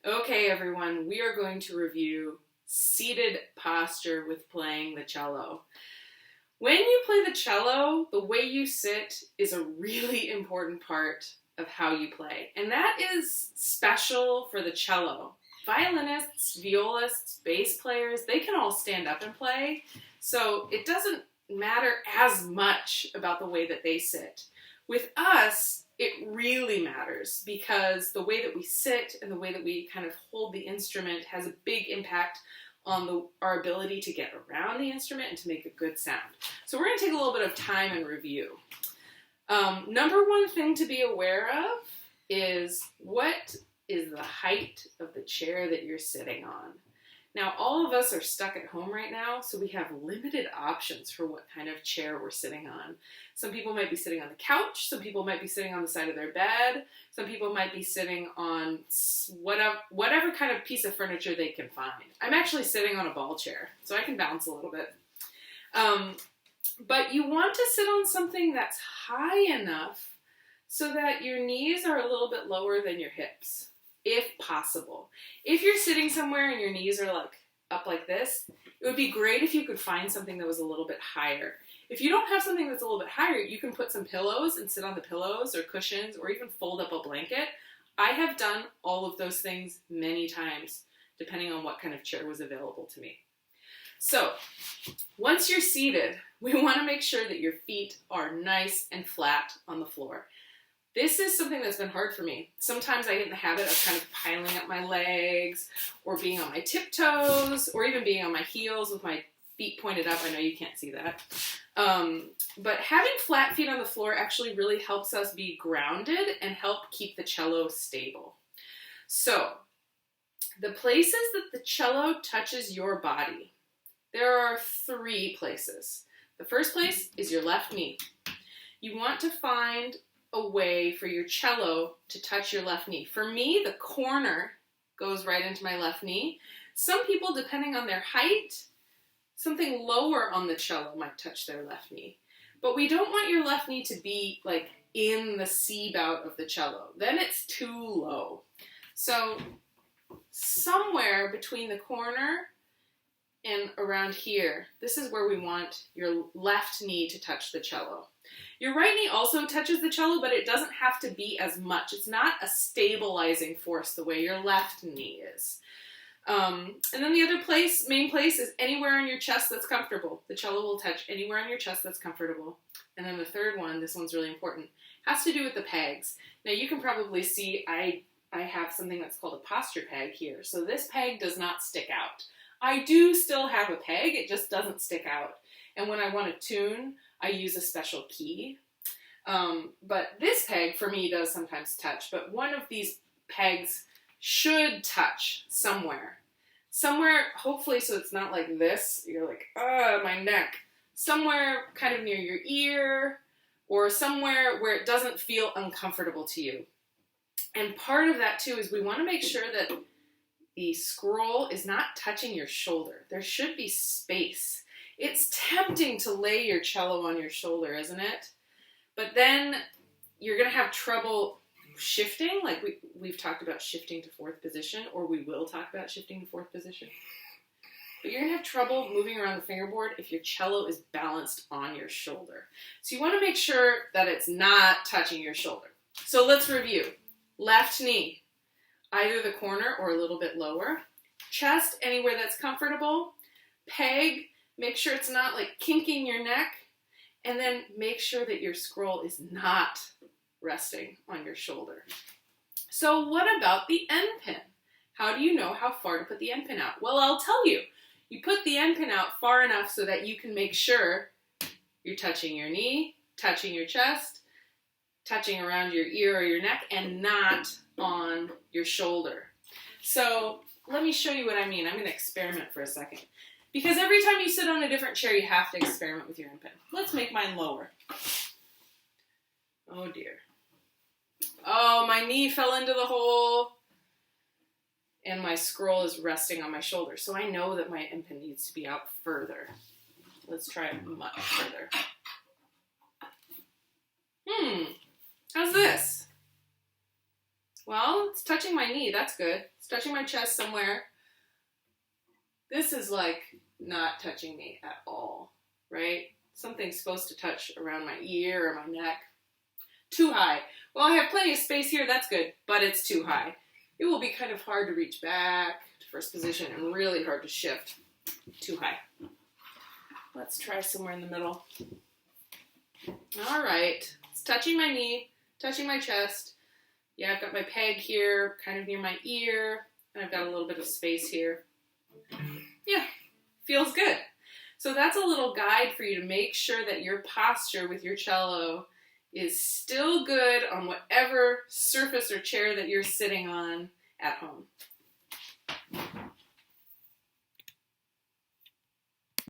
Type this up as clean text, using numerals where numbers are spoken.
Okay, everyone, we are going to review seated posture with playing the cello. When you play the cello, the way you sit is a really important part of how you play, and that is special for the cello. Violinists, violists, bass players, they can all stand up and play, so it doesn't matter as much about the way that they sit. With us, it really matters because the way that we sit and the way that we kind of hold the instrument has a big impact on our ability to get around the instrument and to make a good sound. So we're going to take a little bit of time and review. Number one thing to be aware of is what is the height of the chair that you're sitting on. Now, all of us are stuck at home right now, so we have limited options for what kind of chair we're sitting on. Some people might be sitting on the couch, some people might be sitting on the side of their bed, some people might be sitting on whatever kind of piece of furniture they can find. I'm actually sitting on a ball chair, so I can bounce a little bit. But you want to sit on something that's high enough so that your knees are a little bit lower than your hips, if possible. If you're sitting somewhere and your knees are like up like this, it would be great if you could find something that was a little bit higher. If you don't have something that's a little bit higher, you can put some pillows and sit on the pillows or cushions or even fold up a blanket. I have done all of those things many times, depending on what kind of chair was available to me. So, once you're seated, we want to make sure that your feet are nice and flat on the floor. This is something that's been hard for me. Sometimes I get in the habit of kind of piling up my legs or being on my tiptoes or even being on my heels with my feet pointed up. I know you can't see that. But having flat feet on the floor actually really helps us be grounded and help keep the cello stable. So, the places that the cello touches your body, there are 3 places. The first place is your left knee. You want to find a way for your cello to touch your left knee. For me, the corner goes right into my left knee. Some people, depending on their height, something lower on the cello might touch their left knee. But we don't want your left knee to be like in the C bout of the cello. Then it's too low. So somewhere between the corner and around here, this is where we want your left knee to touch the cello. Your right knee also touches the cello, but it doesn't have to be as much. It's not a stabilizing force the way your left knee is. And then the other main place is anywhere on your chest that's comfortable. The cello will touch anywhere on your chest that's comfortable. And then the third one, this one's really important, has to do with the pegs. Now you can probably see I have something that's called a posture peg here. So this peg does not stick out. I do still have a peg, it just doesn't stick out. And when I want to tune, I use a special key. But this peg, for me, does sometimes touch. But one of these pegs should touch somewhere. Somewhere, hopefully, so it's not like this. You're like, my neck. Somewhere kind of near your ear or somewhere where it doesn't feel uncomfortable to you. And part of that, too, is we want to make sure that the scroll is not touching your shoulder. There should be space. It's tempting to lay your cello on your shoulder, isn't it? But then you're going to have trouble shifting, like we've talked about shifting to 4th position, or we will talk about shifting to 4th position. But you're going to have trouble moving around the fingerboard if your cello is balanced on your shoulder. So you want to make sure that it's not touching your shoulder. So let's review. Left knee, either the corner or a little bit lower. Chest, anywhere that's comfortable. Peg, make sure it's not like kinking your neck. And then make sure that your scroll is not resting on your shoulder. So what about the end pin? How do you know how far to put the end pin out? Well, I'll tell you. You put the end pin out far enough so that you can make sure you're touching your knee, touching your chest, touching around your ear or your neck, and not on your shoulder. So let me show you what I mean. I'm going to experiment for a second. Because every time you sit on a different chair, you have to experiment with your end pin. Let's make mine lower. Oh dear. Oh, my knee fell into the hole. And my scroll is resting on my shoulder. So I know that my end pin needs to be out further. Let's try it much further. How's this? Well, it's touching my knee. That's good. It's touching my chest somewhere. This is like not touching me at all, right? Something's supposed to touch around my ear or my neck. Too high. Well, I have plenty of space here. That's good, but it's too high. It will be kind of hard to reach back to first position and really hard to shift. Too high. Let's try somewhere in the middle. All right. It's touching my knee, touching my chest. Yeah, I've got my peg here, kind of near my ear, and I've got a little bit of space here. Yeah, feels good. So that's a little guide for you to make sure that your posture with your cello is still good on whatever surface or chair that you're sitting on at home.